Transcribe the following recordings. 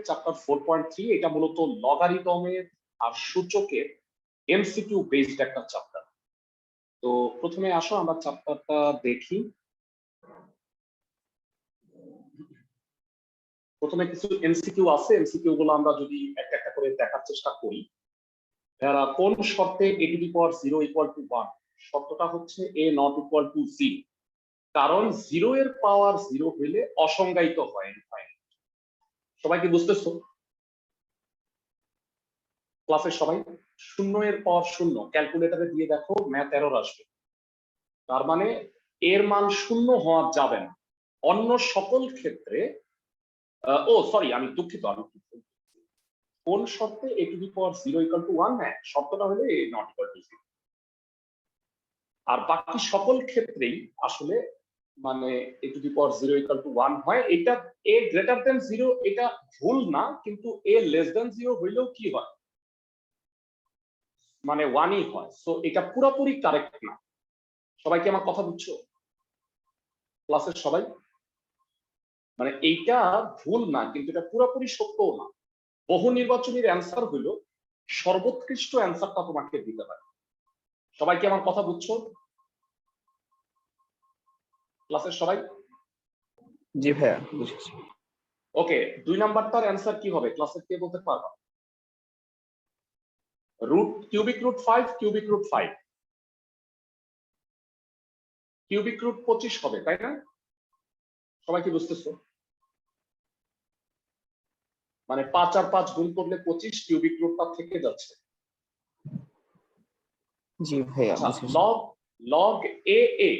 Chapter 4.3 এটা মূলত লগারিদমের আর সূচকের এমসিকিউ বেসড একটা চ্যাপ্টার। তো প্রথমে আসো আমরা চ্যাপ্টারটা দেখি। প্রথমে কিছু এমসিকিউ আছে, এমসিকিউ গুলো আমরা যদি একটা একটা করে দেখার চেষ্টা করি। কোন শর্তে a two the power 0 equal to 1? শর্তটা হচ্ছে a নট ইকুয়াল টু 0, কারণ 0 এর পাওয়ার 0 হইলে অসংজ্ঞায়িত হয়। সবাই কি বুঝতেছো? ক্লাসের সবাই 0 এর পাওয়ার 0 ক্যালকুলেটরে দিয়ে দেখো, ম্যাথ এরর আসবে। তার মানে এর মান 0 হওয়া যাবে না। অন্য সকল ক্ষেত্রে সরি আমি দুঃখিত, কোন শর্তে a two the power 0 equal to 1? হ্যাঁ, শর্তটা হলো a নট ইকুয়াল টু 0। আর বাকি সকল ক্ষেত্রেই আসলে মানে a two the power 0 equal to 1 হয়। এটা a গ্রেটার দেন 0 এটা ভুল না, কিন্তু a লেস দেন 0 হইলেও কি হয়, মানে 1ই হয়। সো এটা পুরোপুরি কারেক্ট না। সবাই কি আমার কথা বুঝছো? ক্লাসের সবাই মানে এইটা ভুল না, কিন্তু এটা পুরোপুরি সত্যও না। বহু নির্বাচনীর অ্যান্সার হইল সর্বোৎকৃষ্ট অ্যান্সারটা তোমাকে দিতে পারে। সবাই কি আমার কথা বুঝছো? ক্লাসের সবাই? জি ভাইয়া বুঝেছি। ওকে, 2 নাম্বারটার অ্যান্সার কি হবে ক্লাসের কে বলতে পারবা? Cubic root 5, cubic root 5, cubic root 25 হবে, তাই না? সবাই কি বুঝতেছো? মানে 5 আর 5 গুণ করলে 25, কিউবিক রুটটা থেকে যাচ্ছে। জি ভাইয়া আচ্ছা, বুঝেছি। লগ এ এ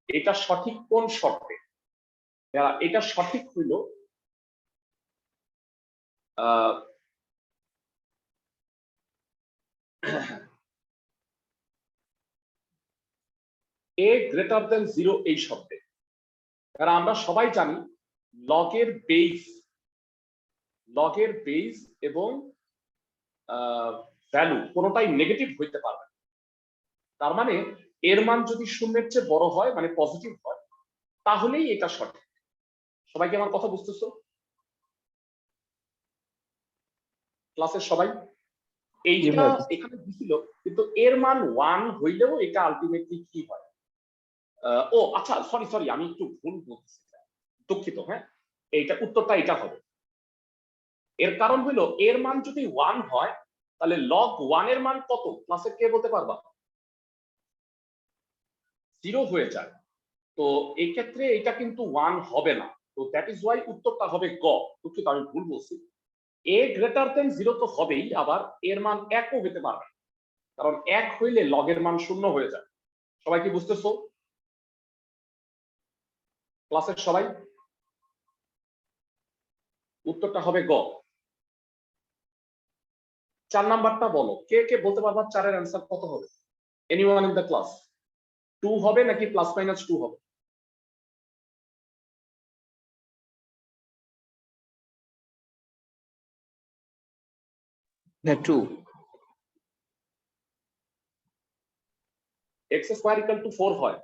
এটা সঠিক কোন শর্তে? এটা সঠিক হইল a গ্রেটার দেন 0 এই শর্তে। কারণ আমরা সবাই জানি লগের বেস এবং ভ্যালু কোনোটাই নেগেটিভ হইতে পারবে না। তার মানে এর মান যদি শূন্যের চেয়ে বড় হয়, মানে পজিটিভ হয়, তাহলেই এটা সঠিক। সবাই কি আমার কথা বুঝতেছো? ক্লাসের সবাই এইটা এখানে দিছিল, কিন্তু এর মান 1 হইলেও এটা আলটিমেটলি কি হয়? ও আচ্ছা, সরি আমি একটু ভুল বলতেছি, দুঃখিত। হ্যাঁ, এইটা উত্তরটা এটা হবে। এর কারণ হলো এর মান যদি 1 হয়, তাহলে লগ 1 এর মান কত ক্লাসের কে বলতে পারবা? 0 হয়ে যায়। তো এই ক্ষেত্রে এটা কিন্তু 1 হবে না। তো দ্যাট ইজ ওয়াই উত্তরটা হবে গ। দুঃখিত, আমি ভুল বলছি। a গ্রেটার দেন 0 তো হবেই, আবার এর মান 1 ও হতে পারবে, কারণ 1 হইলে লগের মান 0 হয়ে যায়। সবাই কি বুঝতেছো? ক্লাসের সবাই উত্তরটা হবে গ। 4 নাম্বারটা বলো, কে কে বলতে পারবা 4 এর অ্যান্সার কত হবে? Anyone in the class? 2 হবে নাকি প্লাস মাইনাস 2 হবে? না 2। x স্কয়ার ইকুয়াল টু 4 হয়।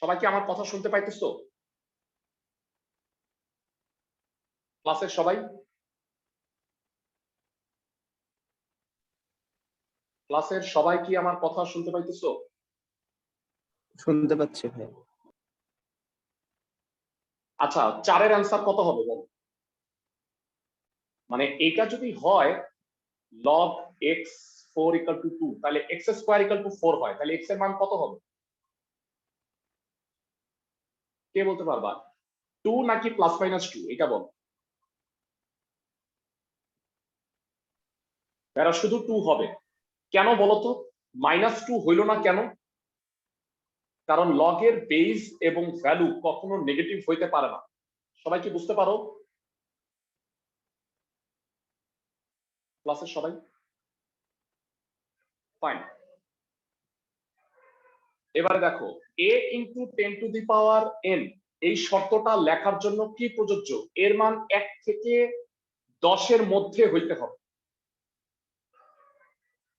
সবাই কি আমার কথা শুনতে পাইতেছো? ক্লাসের সবাই? ক্লাসের সবাই কি আমার কথা শুনতে পাইতেছো? শুনতে পাচ্ছি ভাই। আচ্ছা, 4 এর অ্যান্সার কত হবে বলো? মানে এটা যদি হয় log x 4 ইকুয়াল টু 2, তাহলে x স্কয়ার ইকুয়াল টু 4 হয়, তাহলে x এর মান কত হবে? কে বলতে পারবা? 2 নাকি প্লাস মাইনাস 2 এটা বলো। এরা শুধু 2 হবে। কেন বলো তো? -2 হইল না কেন? কারণ লগের বেস এবং ভ্যালু কখনো নেগেটিভ হইতে পারে না। সবাই কি বুঝতে পারো ক্লাসের সবাই? ফাইন। এবারে দেখো a into 10 two the power n এই শর্তটা লেখার জন্য কি প্রযোজ্য? এর মান 1 থেকে 10 এর মধ্যে হইতে হবে।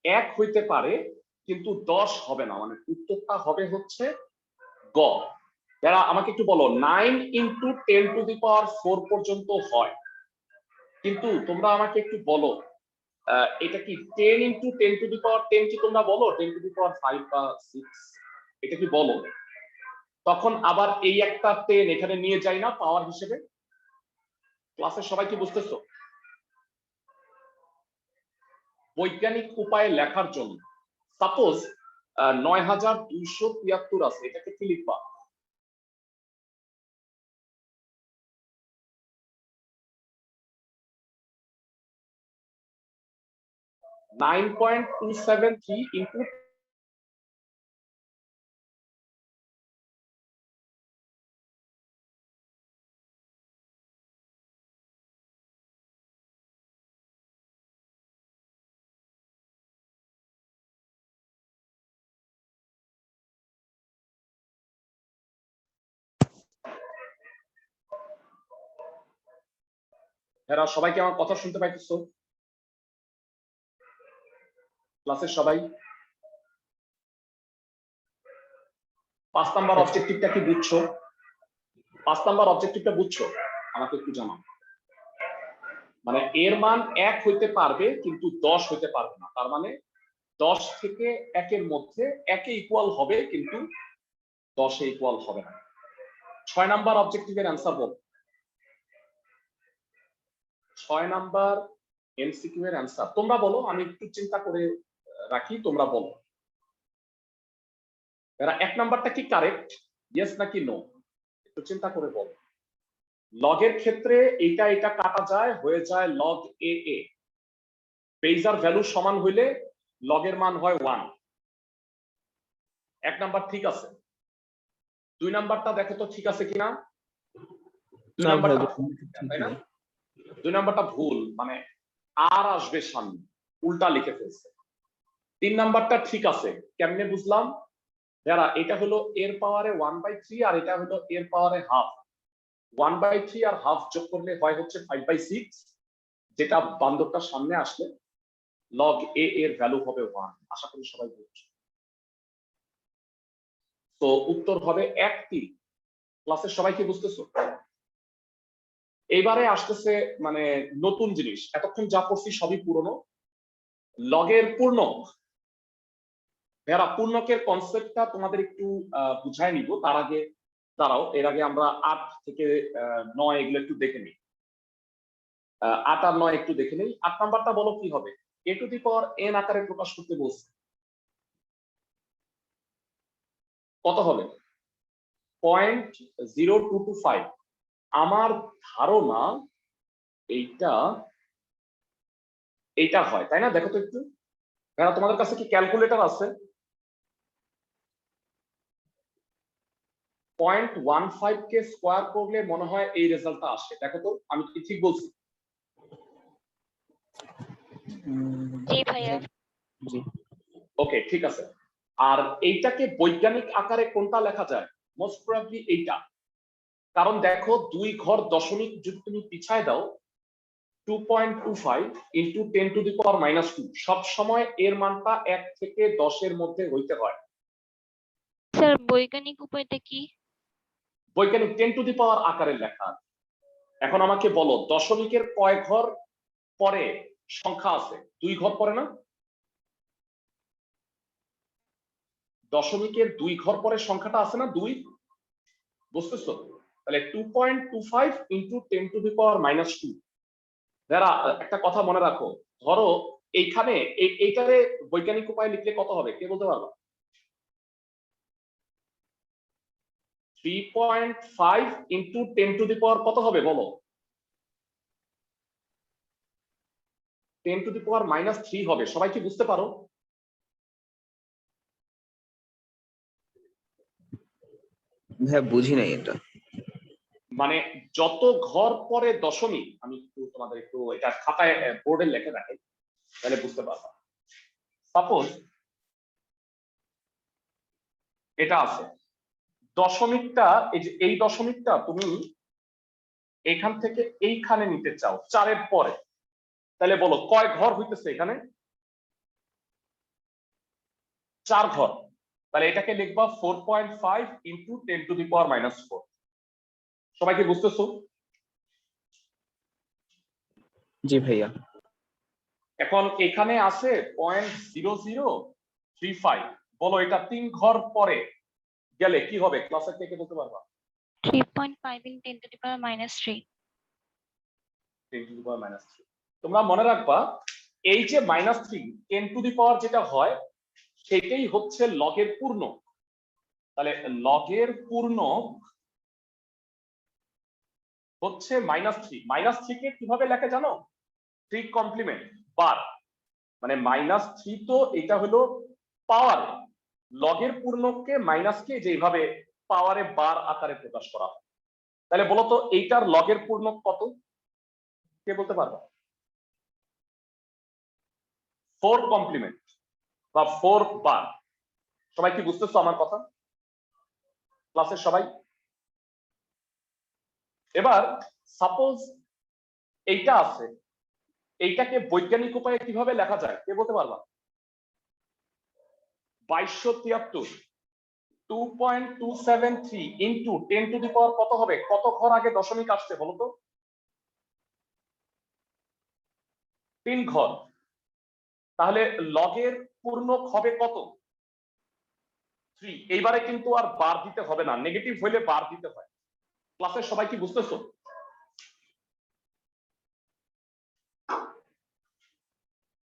1 হইতে পারে কিন্তু 10 হবে না, মানে উত্তরটা হবে হচ্ছে গ। যারা আমাকে একটু বলো 9 ইন্টু 10 টু দি পাওয়ার 4 পর্যন্ত হয়, কিন্তু তোমরা আমাকে একটু বলো এটা কি 10 ইন্টু 10 টু দি পাওয়ার 10 কি তোমরা বলো 10 টু দি পাওয়ার 5 বা 6 এটা কি বলো? তখন আবার এই একটা 10 এখানে নিয়ে যাই না পাওয়ার হিসেবে? ক্লাসের সবাই কি বুঝতেছো? বৈজ্ঞানিক উপায়ে লেখার জন্য সাপোজ 9273 আছে, এটাকে কি লিখবা? Nine point two seven three into এরা সবাইকে আমার কথা শুনতে পাইতেছো? ক্লাসের সবাই 5 নাম্বার অবজেক্টিভটা কি বুঝছো? 5 নাম্বার অবজেক্টিভটা বুঝছো? আমাকে একটু জানাও। মানে এর মান 1 হইতে পারবে কিন্তু 10 হইতে পারবে না, তার মানে 10 থেকে 1 এর মধ্যে 1 এ ইকুয়াল হবে কিন্তু 10 এ ইকুয়াল হবে না। 6 নাম্বার অবজেক্টিভের অ্যান্সার বল। 6 নাম্বার এমসিকিউ এর অ্যান্সার তোমরা বলো, আমি একটু চিন্তা করে রাখি, তোমরা বলো। এরা 1 নাম্বারটা কি কারেক্ট, ইয়েস নাকি নো? একটু চিন্তা করে বলো। লগের ক্ষেত্রে এটা এটা কাটা যায়, হয়ে যায় লগ এ এ। বেজার ভ্যালু সমান হইলে লগের মান হয় 1। 1 নাম্বার ঠিক আছে। 2 নাম্বারটা দেখো তো ঠিক আছে কিনা। 2 নাম্বারটা তাই না? 2 নাম্বারটা ভুল, মানে আর আসবে সামনে, উল্টা লিখে ফেলছে। 3 নাম্বারটা ঠিক আছে, কেমনে বুঝলাম? যারা এটা হলো এর পাওয়ারে 1/3 আর এটা হলো এর পাওয়ারে হাফ। 1/3 আর হাফ যোগ করলে হয় হচ্ছে 5/6, যেটা বান্দরটার সামনে আসলে লগ এ এর ভ্যালু হবে 1। আশা করি সবাই বুঝছো। তো উত্তর হবে 1/3। ক্লাসের সবাই কি বুঝতেছো? এইবারে আসতেছে মানে নতুন জিনিস, এতক্ষণ যা পড়ছি সবই পুরনো। লগের পূর্ণক। যারা পূর্ণকের কনসেপ্টটা তোমাদের একটু বুঝায় নিব, তার আগে দাঁড়াও, এর আগে আমরা 8 থেকে 9 এগুলো একটু দেখে নিই। 8 আর 9 একটু দেখে নিই। 8 নাম্বারটা বলো কি হবে? a two the power n আকারে প্রকাশ করতে বলছে, কত হবে? 0.0225। আমার ধারণা এইটা এইটা হয়, তাই না? দেখো তো একটু। তোমাদের কাছে কি ক্যালকুলেটর আছে? 0.15 কে স্কোয়ার করলে মনে হয় এই রেজাল্টটা আসে। দেখো তো আমি কি ঠিক বলছি? জি ভাইয়া। জি। ওকে ঠিক আছে। আর এইটাকে বৈজ্ঞানিক আকারে কোনটা লেখা যায়? মোস্ট প্রবাবলি এইটা। কারণ দেখো 2 ঘর দশমিক যদি তুমি পিছায় দাও 2.25 ইন্টু 10 টু দি পাওয়ার -2, সব সময় এর মানটা 1 থেকে 10 এর মধ্যে হইতে হয়। স্যার বৈজ্ঞানিক উপায়টা কি? বৈজ্ঞানিক 10 টু দি পাওয়ার আকারে লেখা। এখন আমাকে বলো দশমিকের কয় ঘর পরে সংখ্যা আছে? 2 ঘর পরে না? দশমিকের 2 ঘর পরে সংখ্যাটা আছে না 2? বুঝতেছো? তাহলে 2.25 ইন্টু 10 টু দি পাওয়ার -2। যারা একটা কথা মনে রাখো, ধরো এইখানে এইটারে বৈজ্ঞানিক উপায়ে লিখলে কত হবে কে বলতে পারবে? 3.5 ইন্টু 10 টু দি পাওয়ার কত হবে বলো? 10 টু দি পাওয়ার -3 হবে। সবাই কি বুঝতে পারো? ভাইয়া বুঝি নাই এটা। মানে যত ঘর পরে দশমিক, আমি একটু তোমাদের একটু এটা খাতায় বোর্ডে লিখে রাখি, তাহলে বুঝতে পারবা। সাপোজ এটা আছে দশমিকটা, এই যে এই দশমিকটা তুমি এখান থেকে এইখানে নিতে চাও 4-এর পরে, তাহলে বলো কয় ঘর হইতেছে এখানে? 4 ঘর। তাহলে এটাকে লিখবা 4.5 ইন্টু 10⁻⁻⁴। সবাই কি বুঝতেছো? জি ভাইয়া। এখন এখানে আছে 0.0035, বলো এটা 3 ঘর পরে গেলে কি হবে? ক্লাসের থেকে বলতে পারবা? 3.5 in 10⁻⁻3। 10⁻⁻3। তোমরা মনে রাখবা এই যে -3 10⁻⁻, যেটা হয় সেটাই হচ্ছে লগের পূর্ণ। তাহলে লগের পূর্ণ হচ্ছে -3। -3 কে কিভাবে লেখা জানো? 3 কমপ্লিমেন্ট বার, মানে -3 তো এটা হলো পাওয়ার, লগের পূর্ণকে মাইনাসকে যেভাবে পাওয়ারে বার আকারে প্রকাশ করা হয়। তাহলে বলতো এইটার লগের পূর্ণ কত? কে বলতে পারবে? 4 কমপ্লিমেন্ট বা 4 বার। সবাই কি বুঝতেছো আমার কথা? ক্লাসের সবাই? এবার সাপোজ এইটা আছে, এইটাকে বৈজ্ঞানিক উপায়ে কিভাবে লেখা যায় কে বলতে পারবা? 2273 2.273 ইন্টু 10⁻⁻ কত হবে? কত ঘর আগে দশমিক আসছে বলো তো? 3 ঘর। তাহলে লগের পূর্ণক হবে কত? 3। এইবারে কিন্তু আর বার দিতে হবে না, নেগেটিভ হইলে বার দিতে হয়। ক্লাসের সবাই কি বুঝতেছো?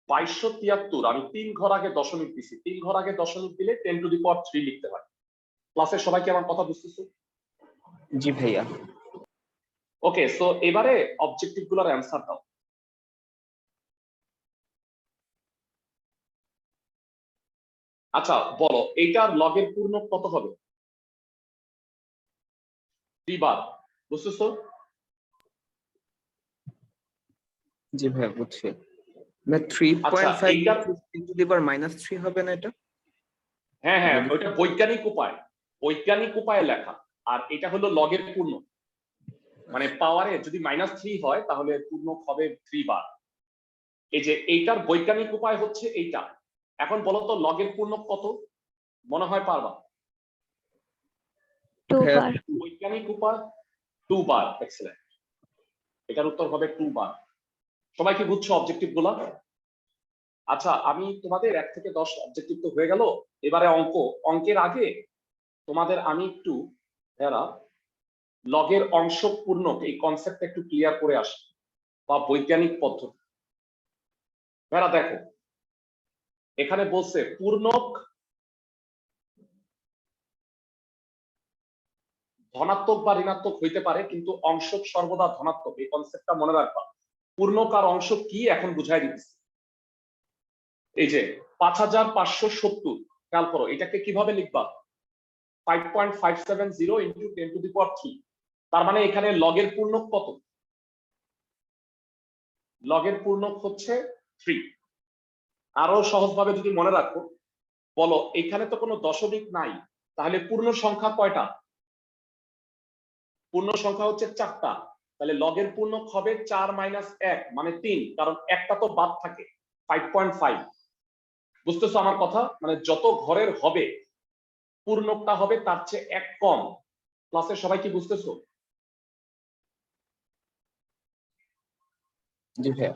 2273 আমি 3 ঘর আগে দশমিক দিছি, 3 ঘর আগে দশমিক দিলে 10⁻³ লিখতে হয়। ক্লাসের সবাই কি আমার কথা বুঝতেছো? জি ভাইয়া। ওকে, সো এবারে অবজেক্টিভ গুলোর অ্যান্সার দাও। আচ্ছা বলো এইটার লগের পূর্ণ কত হবে? 3 বার। বুঝতেছো? জি ভাইয়া বুঝছি। না আচ্ছা 3.5 এইটা,10⁻³ হবে না এটা? হ্যাঁ হ্যাঁ ওইটা বৈজ্ঞানিক উপায়, বৈজ্ঞানিক উপায়ে লেখা। আর এটা হলো লগের পূর্ণ, মানে পাওয়ারে যদি -3 হয় তাহলে পূর্ণ হবে 3 বার। এই যে এইটার বৈজ্ঞানিক উপায় হচ্ছে এইটা। এখন বলো তো লগের পূর্ণ কত? মনে হয় পারবা? 2 ভাইয়া বার। বৈজ্ঞানিক উপায় 2 বার। এক্সেলেন্ট, এটার উত্তর হবে 2 বার। সবাই কি বুঝছো অবজেক্টিভ গুলা? আচ্ছা আমি তোমাদের 1 থেকে 10 অবজেক্টিভ তো হয়ে গেল, এবারে অঙ্ক। অঙ্কের আগে তোমাদের আমি একটু এরা লগের অংশ পূর্ণক এই কনসেপ্টটা একটু ক্লিয়ার করে আসি, বা বৈজ্ঞানিক পদ্ধতি। এরা দেখো এখানে বলছে পূর্ণক ধনাত্মক বা ঋণাত্মক হইতে পারে, কিন্তু অংশক সর্বদা ধনাত্মক। এই কনসেপ্টটা মনে রাখবা। পূর্ণক আর অংশক কি এখন বুঝাই দিচ্ছি। এই যে 5570, খেয়াল করো এটাকে কিভাবে লিখবা? 5.570 ইন্টু 10⁻³ তার মানে এখানে লগের পূর্ণক কত? লগের পূর্ণক হচ্ছে 3। আরো সহজভাবে যদি মনে রাখো, বলো এখানে তো কোনো দশমিক নাই, তাহলে পূর্ণ সংখ্যা কয়টা? পূর্ণ সংখ্যা হচ্ছে 4টা। তাহলে লগের পূর্ণক হবে 4 - 1 মানে 3, কারণ একটা তো বাদ থাকে 5.5। বুঝতেছো আমার কথা? মানে যত ঘরের হবে পূর্ণকটা হবে তার চেয়ে 1 কম। ক্লাসের সবাই কি বুঝতেছো? জি ভাইয়া।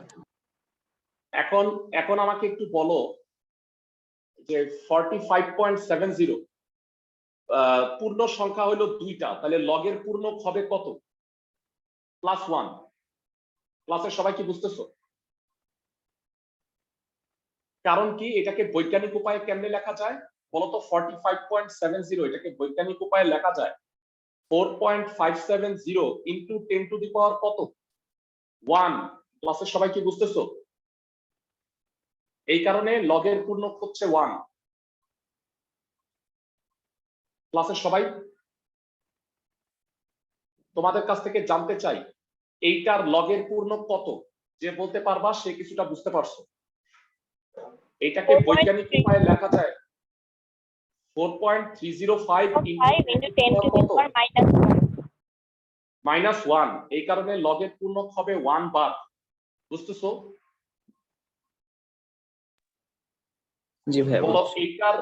এখন এখন আমাকে একটু বলো যে 45.70 পূর্ণ সংখ্যা হলো 2টা, তাহলে লগের পূর্ণক হবে কত? +1। ক্লাসের সবাই কি বুঝতেছো? কারণ কি এটাকে বৈজ্ঞানিক উপায়ে কেমনে লেখা যায় বলতো? 45.70 এটাকে বৈজ্ঞানিক উপায়ে লেখা যায় 4.570 ইন্টু 10⁻⁻ কত? 1। ক্লাসের সবাই কি বুঝতেছো? এই কারণে লগের পূর্ণক হচ্ছে 1। ক্লাসের সবাই? তোমাদের কাছ থেকে জানতে চাই এইটার লগের পূর্ণ কত, যে বলতে পারবা সে কিছুটা বুঝতে পারছো। এটাকে বৈজ্ঞানিক উপায়ে লেখা যায় 4.305 into 10 to the power -1। এই কারণে লগের পূর্ণক হবে 1 বার। বুঝতেছো? জি ভাইয়া বলো বুঝছি। এইটার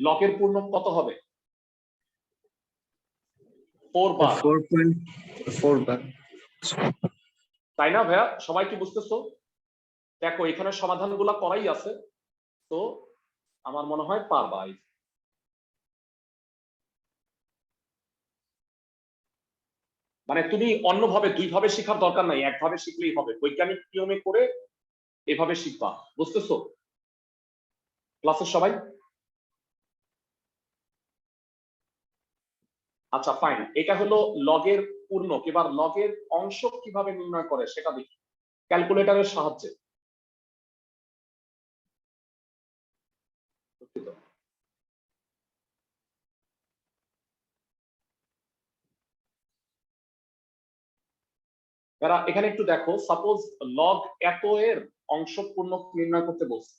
লগের পূর্ণক কত হবে? 4 বার। 4.4 বার। তাই না ভাইয়া? সবাই কি বুঝতেছো? দেখো এখানে সমাধানগুলো করাই আছে, তো আমার মনে হয় পারবা। মানে তুমি অন্যভাবে দুইভাবে শেখার দরকার নাই, একভাবে শিখলেই হবে। বৈজ্ঞানিক নিয়মে করে এভাবে শিখবা। বুঝতেছো ক্লাসের সবাই? আচ্ছা ফাইন, এটা হলো লগের পূর্ণক। এবার লগের অংশ কিভাবে নির্ণয় করে সেটা দেখি ক্যালকুলেটরের সাহায্যে। এখানে একটু দেখো, সাপোজ লগ এত এর অংশ পূর্ণক নির্ণয় করতে বলছে।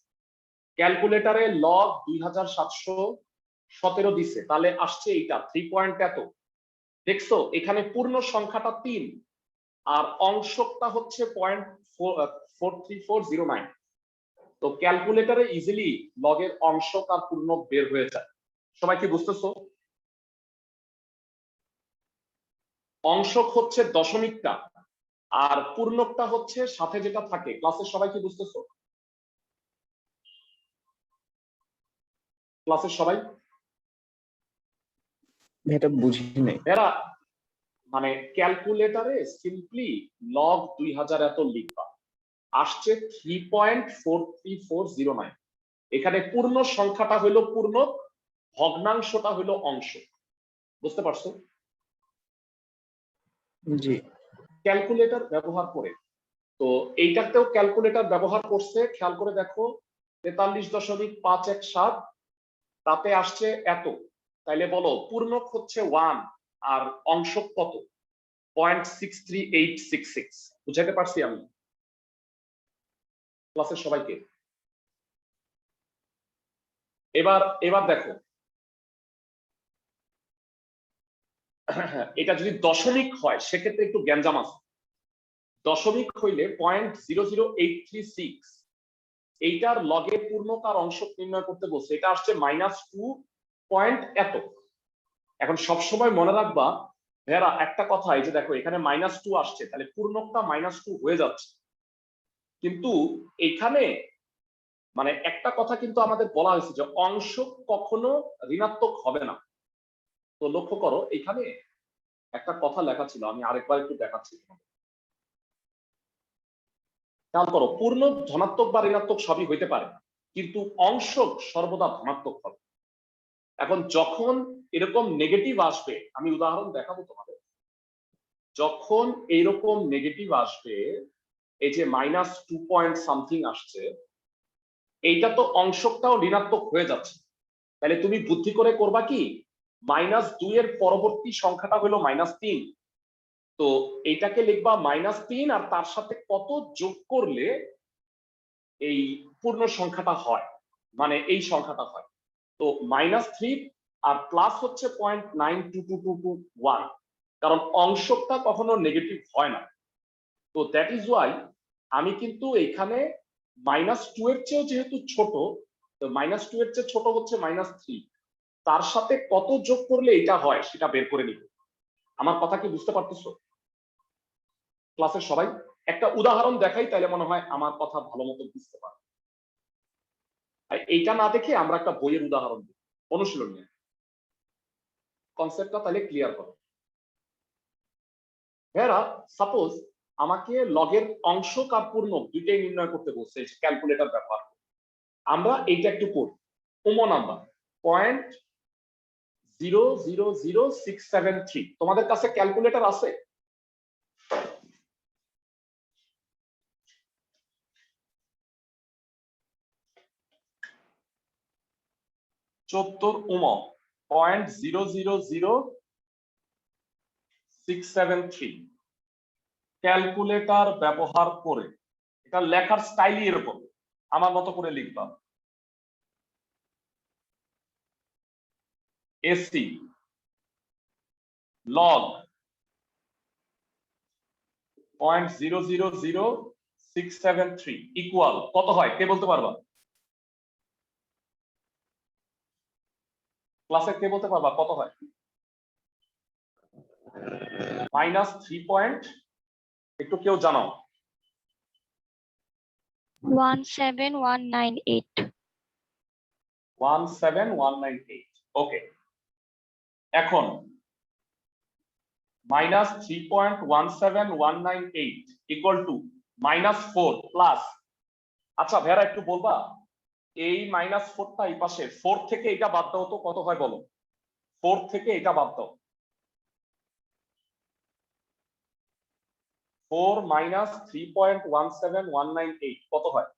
ক্যালকুলেটরে লগ 2717 দিছে, তাহলে আসছে এইটা 3 পয়েন্ট এত। দেখছো এখানে পূর্ণ সংখ্যাটা 3 আর অংশটা হচ্ছে 0.43409। তো ক্যালকুলেটরে ইজিলি লগের অংশক আর পূর্ণক বের হয়ে যায়। সবাই কি বুঝতেছো? অংশক হচ্ছে দশমিকটা আর পূর্ণকটা হচ্ছে সাথে যেটা থাকে। ক্লাসের সবাই কি বুঝতেছো? ক্লাসের সবাই? এটা বুঝি নাই। এরা মানে ক্যালকুলেটরে সিম্পলি লগ 2000 এত লিখবা, আসছে 3.43409। এখানে পূর্ণ সংখ্যাটা হলো পূর্ণক, ভগ্নাংশটা হলো অংশ। বুঝতে পারছো? জি। ক্যালকুলেটর ব্যবহার করে, তো এইটাতেও ক্যালকুলেটর ব্যবহার করছে। খেয়াল করে দেখো 43.517, তাতে আসছে এত। তাইলে বলো পূর্ণক হচ্ছে 1 আর অংশক কত? 0.63866। বুঝাইতে পারছি আমি ক্লাসের সবাইকে? এবার দেখো এটা যদি দশমিক হয় সেক্ষেত্রে একটু গ্যাঞ্জাম আছে। দশমিক হইলে 0.00836, এইটার লগের পূর্ণক আর অংশক নির্ণয় করতে বলছে। এটা আসছে -2 পয়েন্ট এত। এখন সবসময় মনে রাখবা ভেরা একটা কথা, এই যে দেখো এখানে -2 আসছে, তাহলে পূর্ণকটা -2 হয়ে যাচ্ছে। কিন্তু এখানে মানে একটা কথা কিন্তু আমাদের বলা হয়েছে যে অংশক কখনো ঋণাত্মক হবে না। তো লক্ষ্য করো এখানে একটা কথা লেখা ছিল, আমি আরেকবার একটু দেখাচ্ছি। খেয়াল করো, পূর্ণ ধনাত্মক বা ঋণাত্মক সবই হইতে পারে, কিন্তু অংশক সর্বদা ধনাত্মক হবে। এখন যখন এরকম নেগেটিভ আসবে, আমি উদাহরণ দেখাবো তোমাদের। যখন এইরকম নেগেটিভ আসবে, এই যে -2 পয়েন্ট সামথিং আসছে, এইটা তো অংশকটাও ঋণাত্মক হয়ে যাচ্ছে। তাহলে তুমি বুদ্ধি করে করবা কি, -2 এর পরবর্তী সংখ্যাটা হলো -3। তো এইটাকে লিখবা -3 আর তার সাথে কত যোগ করলে এই পূর্ণ সংখ্যাটা হয়, মানে এই সংখ্যাটা হয়। তো -3 আর প্লাস হচ্ছে 0.92221, কারণ অংশকটা কখনো নেগেটিভ হয় না। তো দ্যাট ইজ ওয়াই আমি কিন্তু এখানে -2 এর চেয়েও যেহেতু ছোট, তো -2 এর চেয়ে ছোট হচ্ছে -3, তার সাথে কত যোগ করলে এটা হয় সেটা বের করে নিব। আমার কথা কি বুঝতে পারতেছো ক্লাসের সবাই? একটা উদাহরণ দেখাই, তাহলে মনে হয় আমার কথা ভালো মতো বুঝতে পারবে। এইটা না দেখে আমরা একটা বইয়ের উদাহরণ দিই, অনুশীলন নিয়ে কনসেপ্টটা তাহলে ক্লিয়ার করো। ভেরা সাপোজ আমাকে লগের অংশক আর পূর্ণক দুইটাই নির্ণয় করতে বলছে ক্যালকুলেটর ব্যবহার করে। আমরা এইটা একটু করি। ওমো নাম্বার 0.000673। তোমাদের কাছে ক্যালকুলেটর আছে? চত্বর ওমো 0.000673 673 ক্যালকুলেটর ব্যবহার করে, এটা লেখার স্টাইলই এরকম, আমার মতো করে লিখবা। এসি লগ 0.000673 ইকুয়াল কত হয় কে বলতে পারবা? ক্লাসে কে বলতে পারবা কত হয়? -3 একটু কেউ জানাও। 17198 17198 ওকে। এখন -3.17198 ইকুয়াল টু -4 প্লাস, আচ্ছা ভেরা একটু বলবা এই -4টা এই পাশে 4 থেকে এটা বাদ দাও তো কত হয় বলো? 4 থেকে এটা বাদ দাও। 4 - 3.17198 কত হয়?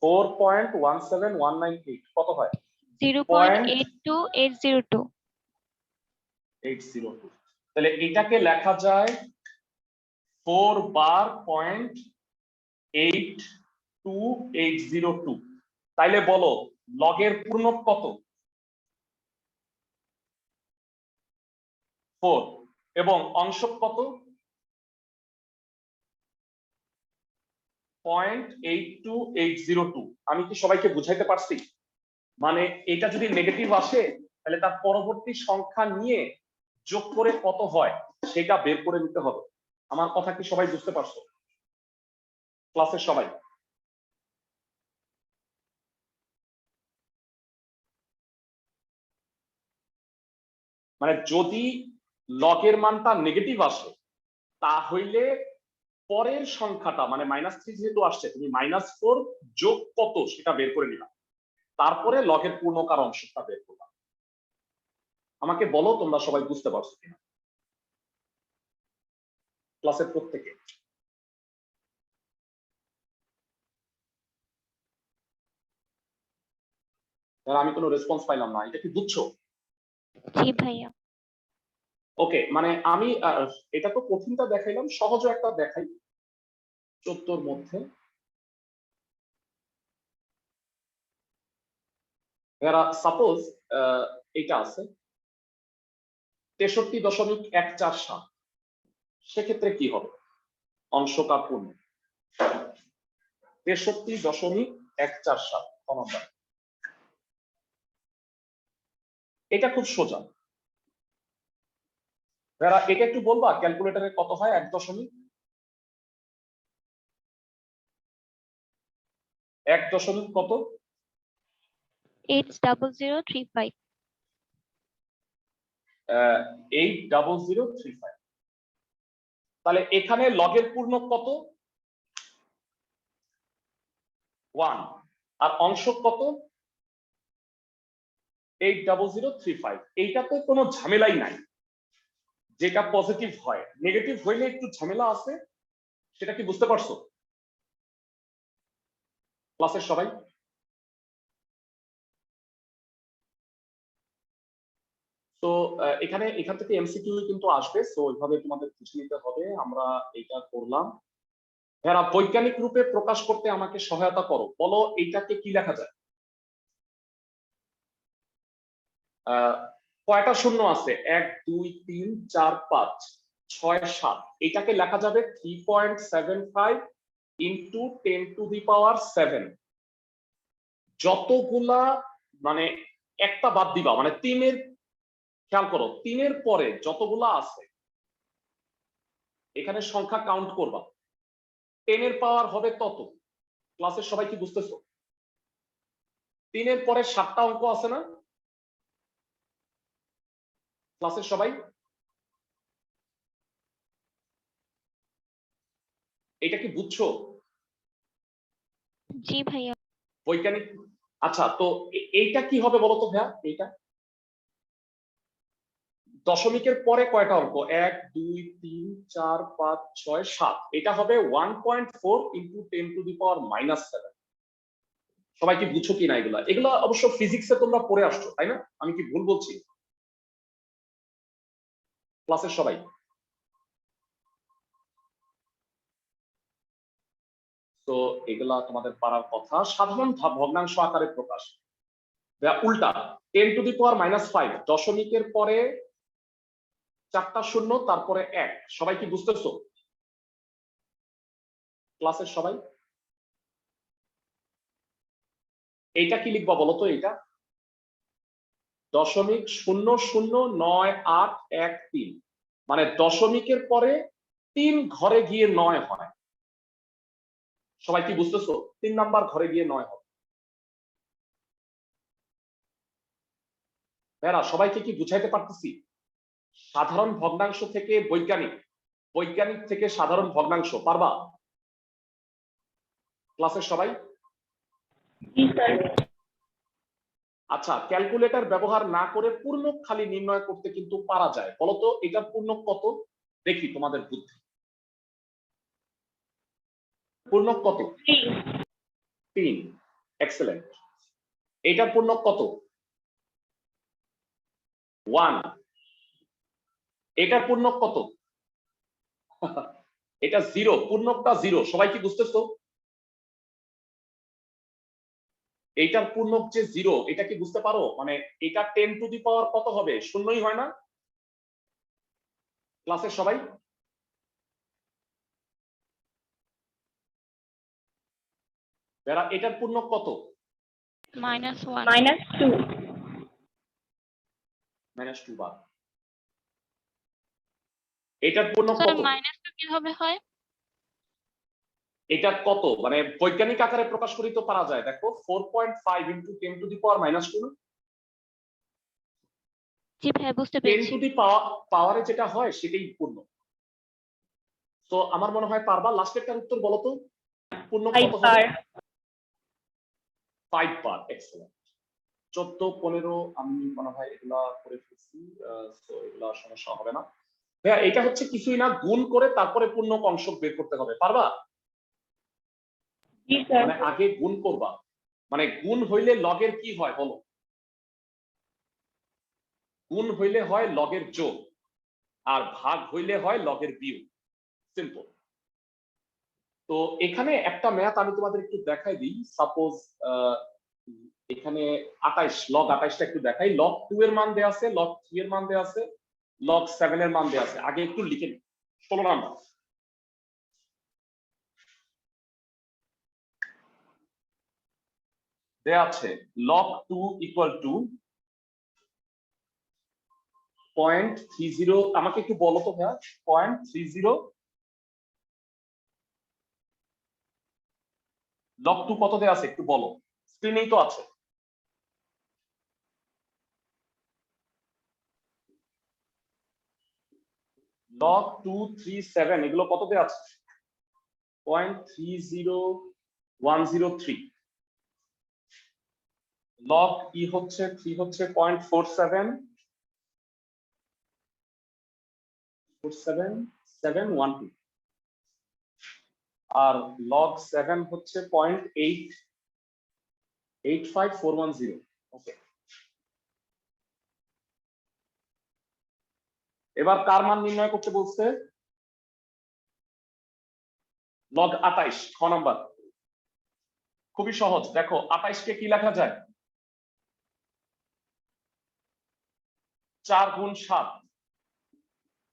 4.17198 কত হয়? 0.82802 802। তাহলে এটাকে লেখা যায় 4 বার 0.82802। তাইলে বলো লগের পূর্ণক কত? 4 এবং অংশক কত? 0.82802। আমি কি সবাইকে বুঝাইতে পারছি? মানে এটা যদি নেগেটিভ আসে তাহলে তার পরবর্তী সংখ্যা নিয়ে যোগ করে কত হয় সেটা বের করে নিতে হবে। আমার কথা কি সবাই বুঝতে পারছো ক্লাসের সবাই? মানে যদি লগের মানটা নেগেটিভ আসে তাহলে পরের সংখ্যাটা মানে -3 যেহেতু আসছে তুমি -4 যোগ কত সেটা বের করে নিলাম, তারপরে লগের পূর্ণকার অংশটা বের করলাম। আমাকে বলো তোমরা সবাই বুঝতে পারছো কিনা ক্লাসের প্রত্যেকে? আমি কোনো রেসপন্স পাইলাম না, এটা কি বুঝছো? জি ভাইয়া। ওকে, মানে আমি এটা তো কঠিনটা দেখাইলাম, সহজও একটা দেখাই 14 মধ্যে। সাপোজ এটা আছে 63.147, সেক্ষেত্রে কি হবে অংশক আর পূর্ণ? 63.147 নম্বর, এটা খুব সোজা। এটা একটু বলবা ক্যালকুলেটরে কত হয় 1 দশমিক? 1 দশমিক কত? 80035 80035। তাহলে এখানে লগের পূর্ণ কত? 1 আর অংশক কত? 80035। এইটাতে কোনো ঝামেলাই নাই, যেটা পজিটিভ হয়। নেগেটিভ হইলে একটু ঝামেলা আছে, সেটা কি বুঝতে পারছো ক্লাসের সবাই? তো এখান থেকে এমসিকিউ কিন্তু আসবে, তো ওইভাবে তোমাদের বুঝে নিতে হবে। আমরা এটা করলাম। যারা বৈজ্ঞানিক রূপে প্রকাশ করতে আমাকে সহায়তা করো, বলো এইটাকে কি লেখা যায়? কয়টা শূন্য আছে? 1 2 3 4 5 6 7। এটাকে লেখা যাবে 3.75 ইন্টু 10⁻7। যতগুলা মানে একটা বাদ দিবা, মানে 3-এর, খেয়াল করো 3-এর পরে যতগুলা আছে এখানে সংখ্যা কাউন্ট করবা, 10-এর পাওয়ার হবে তত। ক্লাসের সবাই কি বুঝতেছো? 3-এর পরে 7টা অঙ্ক আছে না ক্লাসের সবাই? এটা কি বুঝছো? জি ভাইয়া। বৈজ্ঞানিক। আচ্ছা, তো এইটা কি হবে বলো তো ভাইয়া? এইটা দশমিকের পরে কয়টা অঙ্ক? 1 2 3 4 5 6 7। এটা হবে 1.4 ইন্টু 10⁻⁻7। সবাই কি বুঝছো কিনা এগুলা? এগুলা অবশ্য ফিজিক্সে তোমরা পড়ে আসছো, তাই না? আমি কি ভুল বলছি? ক্লাসের সবাই তো এগুলা তোমাদের পারার কথা। সাধারণ ভগ্নাংশ আকারে প্রকাশ, উল্টা 10⁻⁵ দশমিকের পরে 4টা শূন্য, তারপরে 1। সবাই কি বুঝতেছো? ক্লাসের সবাই এইটা কি লিখবা বলো তো? এইটা 0.009813, মানে দশমিকের পরে 3 ঘরে গিয়ে 9 হয়। সবাই কি বুঝতেছো? 3 নাম্বার ঘরে গিয়ে 9 হয়। ভাইরা সবাইকে কি বুঝাইতে পারতেছি? সাধারণ ভগ্নাংশ থেকে বৈজ্ঞানিক, বৈজ্ঞানিক থেকে সাধারণ ভগ্নাংশ পারবা? ক্লাসের সবাই আচ্ছা, ক্যালকুলেটর ব্যবহার না করে পূর্ণক খালি নির্ণয় করতে কিন্তু পারা যায়। বলতো এটার পূর্ণক কত? দেখি তোমাদের বুদ্ধি। পূর্ণক কত? 3। এক্সেলেন্ট। এটার পূর্ণক কত? 1। এটার পূর্ণক কত? এটা 0, পূর্ণকটা 0। সবাই কি বুঝতেছো? এইটার পূর্ণক যে 0, এটা কি বুঝতে পারো? মানে এটা 10⁻⁴ কত হবে? শূন্যই হয় না? ক্লাসের সবাই যারা, এটার পূর্ণক কত? -1 -2 বার। এটার পূর্ণক স্যার কত? -2 কিভাবে হয়? এটা কত মানে বৈজ্ঞানিক আকারে প্রকাশ করিতে পারা যায়। দেখো 4.5 × 10⁻²। জি ভাইয়া বুঝতে 10 পেরেছি। টু দি পাওয়ারে যেটা হয় সেটাই পূর্ণ। তো আমার মনে হয় পারবা। লাস্টেরটার উত্তর বলো তো, পূর্ণ কত হবে? 5 বার। এক্সেলেন্ট। 14, 15 আমি মনে হয় এগুলা করে ফেলছি, তো এগুলা সমস্যা হবে না। ভাইয়া এটা হচ্ছে কিছুই না, গুণ করে তারপরে পূর্ণক অংশ বের করতে হবে। পারবা? মানে আগে গুণ করবা, মানে গুণ হইলে লগের কি হয় বলো? গুণ হইলে হয় লগের যোগ, আর ভাগ হইলে হয় লগের বিয়োগ। সিম্পল। তো এখানে একটা ম্যাথ আমি তোমাদের একটু দেখাই দিই। সাপোজ এখানে 28, লগ 28টা একটু দেখাই। লগ 2 এর মান দেয়া আছে, লগ 3 এর মান দেয়া আছে, লগ 7 এর মান দেয়া আছে। আগে একটু লিখে নিই। 16 নাম্বার দেয়া আছে, লগ 2 = 0.30। আমাকে একটু বলো তো ভাইয়া, 0.30 লগ 2 কত দেয়া আছে একটু বলো, স্ক্রিনেই তো আছে। লগ 237 এগুলো কত দেয়া আছে? 0.30103। লগ ই হচ্ছে 3 হচ্ছে 0.47712, আর লগ 7 হচ্ছে 0.885410। ওকে, এবার কার মান নির্ণয় করতে বলছে? লগ 28, খ নাম্বার। খুবই সহজ। দেখো 28 কে কি লেখা যায়? 4 × 7।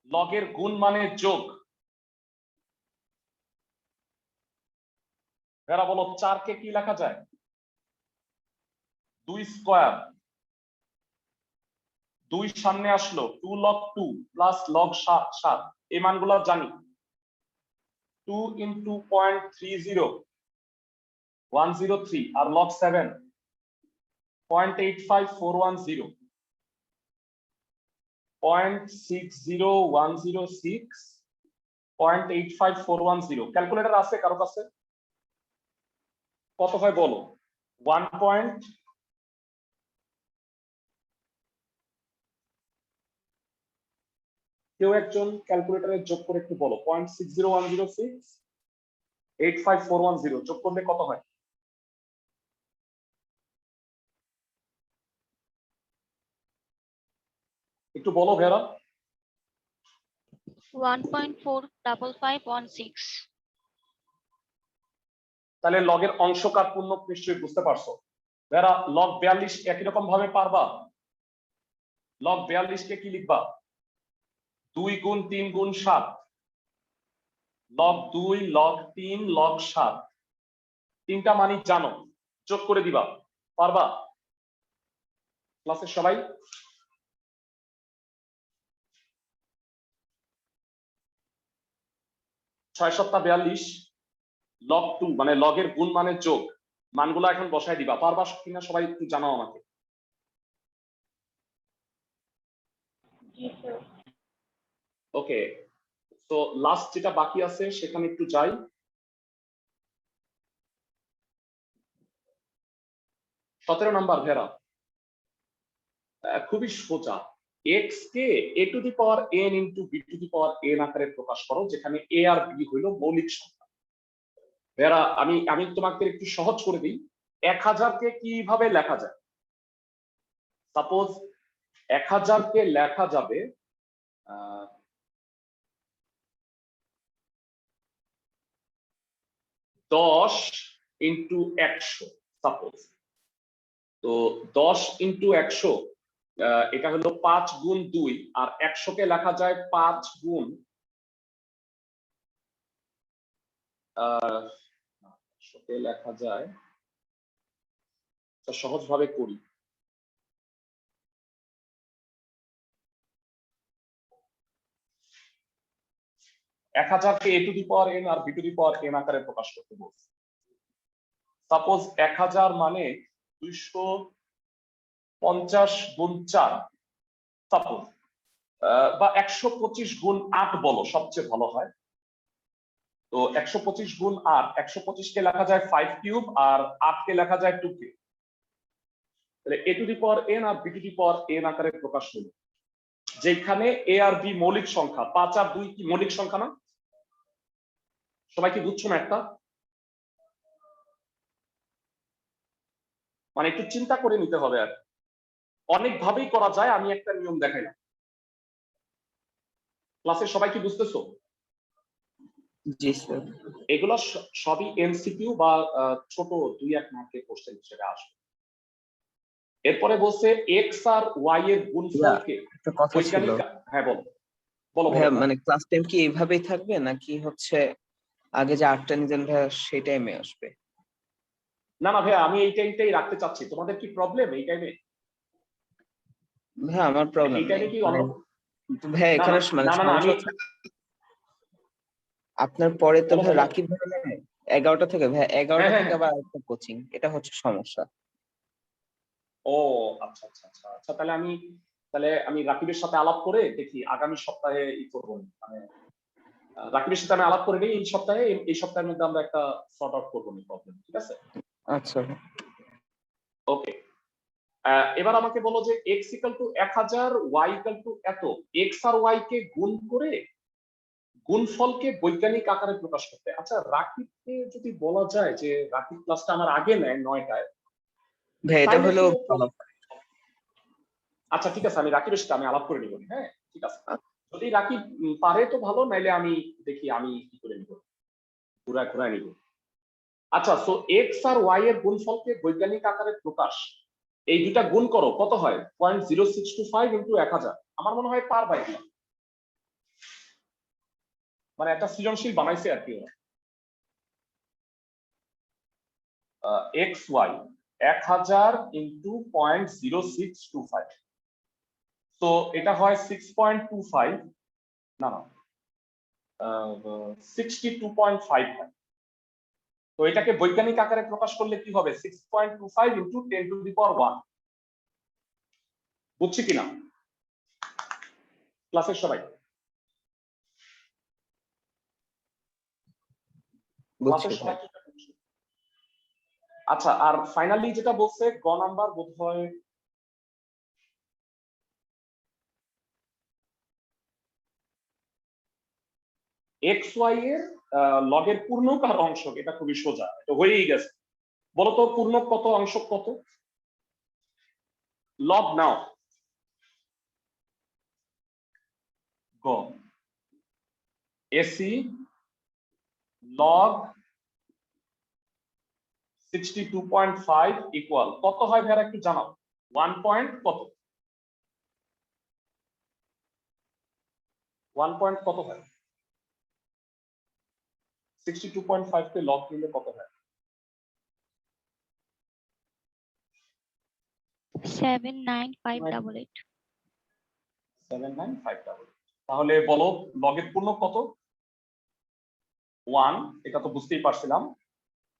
লগের গুণ মানে যোগ। এরা বলো 4 কে কি লেখা যায়? 2 স্কয়ার। 2 সামনে আসলো, 2 লগ 2 প্লাস লগ 7। এই মানগুলো জানি। 2 × 0.30103 আর লগ 7 0.85410, 0.60106, 0.85410। ক্যালকুলেটর আছে কারো কাছে? কত হয় বলো? 1. কেউ একজন ক্যালকুলেটরে যোগ করে একটু বলো, 0.60106 85410 যোগ করলে কত হয়? একটু বলো ভেরা। 1.45516। তাহলে লগের অংশকার পূর্ণক নিশ্চয়ই বুঝতে পারছো। ভেরা লগ 42 একই রকম ভাবে পারবা? লগ 42 কে কি লিখবা? 2 গুণ 3 গুণ 7, লগ 2 লগ 3 লগ 7, তিনটা মানই জানো, যোগ করে দিবা, পারবা? ক্লাসের সবাই? ছয় সপ্তাহ 42 লগ 2 মানে লগের গুণ মানে যোগ, মানগুলো এখন বসায় দিবা, পারবা কিনা সবাই একটু জানাও আমাকে। ওকে, তো লাস্ট যেটা বাকি আছে সেখানে একটু যাই। সতেরো নাম্বার ভেরা, খুবই সোজা। এক্স কে a to the power n into b to the power n আকারে প্রকাশ করো, যেখানে এ আর বি হইল মৌলিক সংখ্যা। ভেরা আমি আমি তোমাকে একটু সহজ করে দিই। 1000 কে কিভাবে লেখা যায়? সাপোজ 1000 কে লেখা যাবে 10 ইন্টু 100 সাপোজ। তো 10 ইন্টু 100 এটা হলো 5 গুণ 2, আর 100 কে লেখা যায় 5 গুণ 100 কে লেখা যায়, সহজ ভাবে করি। 1000 কে a to the power n আর b to the power n আকারে প্রকাশ করতে বলছি। সাপোজ 1000 মানে 250 গুণ 4 সাপোজ, বা 125 গুণ 8 বলো, সবচেয়ে ভালো হয়। তো 125 গুণ 8, 125 কে লেখা যায় 5 কিউব আর 8 কে লেখা যায় 2 কিউব। তাহলে a to the power n আর b to the power n আকারে প্রকাশ হলো, যেখানে এ আর বি মৌলিক সংখ্যা। 5 আর 2 কি মৌলিক সংখ্যা না? সবাই কি বুঝছো না? একটা মানে একটু চিন্তা করে নিতে হবে, আর অনেক ভাবেই করা যায়, আমি একটা নিয়ম দেখাইলাম। ক্লাসে সবাই কি বুঝতেছো? জি স্যার। এগুলো সবই এমসিকিউ বা ছোট 2-1 মার্কের কোশ্চেন হিসেবে আসবে। এরপরে বলছে এক্স আর ওয়াই এর গুণফলকে একটা কথা ছিল বৈজ্ঞানিক। হ্যাঁ বলো বলো বলো। ভাইয়া, মানে ক্লাস টাইম কি এইভাবেই থাকবে নাকি হচ্ছে আগে যে 8টা নিতেন ভাইয়া সেই টাইমে আসবে? না না ভাইয়া, আমি এই টাইমটাই রাখতে চাচ্ছি। তোমাদের কি প্রবলেম এই টাইমে? ভাইয়া আমার প্রবলেম এই নেই, টাইমে কি মানে অন্য? ভাইয়া না এখানে না মানে না না না, আমি সমস্যা হচ্ছে আপনার পরে তো বলো ভাই বলো। রাকিব ভাই নেয় 11টা থেকে, ভাই হ্যাঁ 11টা হ্যাঁ থেকে হ্যাঁ। আবার একটা কোচিং, এটা হচ্ছে সমস্যা। ও আচ্ছা আচ্ছা আচ্ছা আচ্ছা, তাহলে আমি রাকিবের সাথে আলাপ করে দেখি আগামী সপ্তাহে ই করবো, মানে রাকিবের সাথে আমি আলাপ করে নিই এই সপ্তাহে, এই সপ্তাহের মধ্যে আমরা একটা সর্ট আউট করবো প্রবলেম, ঠিক আছে? আচ্ছা ওকে, এবার আমাকে বলো যে x equal to 1000, y equal to এত, এক্স আর ওয়াই কে গুণ করে গুণফলকে বৈজ্ঞানিক আকারে প্রকাশ করতে। আচ্ছা রাকিবকে যদি বলা যায় যে রাকিব ক্লাসটা আমার আগে নেয় 9টায়, ভাই, এটা তাইলে হলো কি ভালো। আচ্ছা ঠিক আছে, আমি রাকিবের সাথে আমি আলাপ করে নিব। হ্যাঁ ঠিক আছে, যদি রাকিব পারে তো ভালো, নাইলে আমি দেখি আমি কি করে নিব, ঘুরায় নিব। আচ্ছা, সো এক্স আর ওয়াই এর গুণফলকে বৈজ্ঞানিক আকারে প্রকাশ, এই দুটা গুণ করো, কত হয়? 0.0625 ইন্টু 1000। আমার মনে হয় পারবা এগুলো, মানে একটা সৃজনশীল বানাইছে আর কি। এক্স ওয়াই 1000 ইন্টু 0.0625, তো এটা হয় 6.25, না না 62.5 হয়। তো এটাকে বৈজ্ঞানিক আকারে প্রকাশ করলে কি হবে? 6.25 ইন্টু 10 টু দি পাওয়ার 1। বুঝছি কিনা ক্লাসের সবাই? বুঝছি ক্লাসের ভাই। সবাই? আচ্ছা, আর ফাইনালি যেটা বলছে গ নাম্বার বোধ হয়, এক্স ওয়াই এর লগের পূর্ণক আর অংশক, এটা খুবই সোজা, এটা হয়েই গেছে। বলতো পূর্ণক কত, অংশক কত? লগ নাও, গ AC log 62.5 ইকুয়াল কত হয় ভাইয়া একটু জানাও 1 পয়েন্ট কত 1 পয়েন্ট কত হয় 62.5 কে লগ দিলে কত হয় 79588 79588 তাহলে বলো লগের পূর্ণ কত 1 এটা তো বুঝতেই পারছিলাম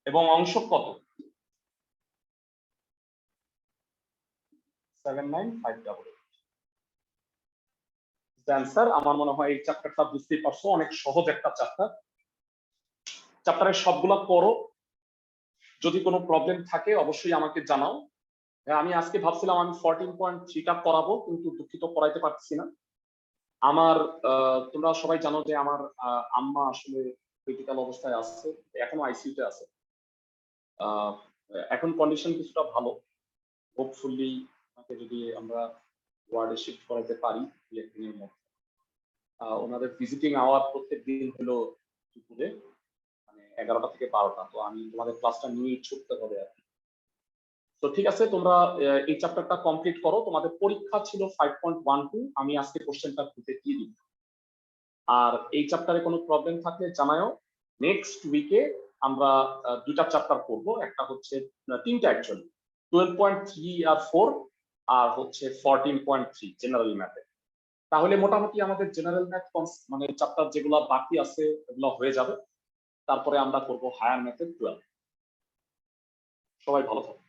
এবং অংশ কত 79588 অ্যান্সার আমার মনে হয় এই চ্যাপ্টারটা বুঝতেই পারছো অনেক সহজ একটা চ্যাপ্টার চ্যাপ্টারের সবগুলা করো যদি কোনো প্রবলেম থাকে অবশ্যই আমাকে জানাও আমি আজকে ভাবছিলাম আমি 14.3টা করাবো কিন্তু দুঃখিত করাইতে পারছি না আমার তোমরা সবাই জানো যে আমার আম্মা আসলে ক্রিটিক্যাল অবস্থায় আছে এখনো আইসিইউতে আছে এখন কন্ডিশন কিছুটা ভালো হোপফুলি তাকে যদি আমরা ওয়ার্ডে শিফট করাতে পারি একদিনের মধ্যে ওনাদের ভিজিটিং আওয়ার প্রত্যেক দিন হলো দুপুরে মানে 11টা থেকে 12টা তো আমি তোমাদের ক্লাসটা নিয়ে ছুটতে হবে আর কি তো ঠিক আছে তোমরা এই চ্যাপ্টারটা কমপ্লিট করো তোমাদের পরীক্ষা ছিল 5.12 আমি আজকে কোশ্চেনটা খুঁজে দিয়ে দিব আর এই চ্যাপ্টারে কোনো প্রবলেম থাকলে জানাও নেক্সট উইকে আমরা দুইটা চ্যাপ্টার করব একটা হচ্ছে তিনটা অ্যাকচুয়ালি 12.3 আর 4 আর হচ্ছে 14.3 জেনারেল ম্যাথে তাহলে মোটামুটি আমাদের জেনারেল ম্যাথ মানে চ্যাপ্টার যেগুলো বাকি আছে এগুলো হয়ে যাবে তারপরে আমরা করব হায়ার ম্যাথের 12 সবাই ভালো থাকো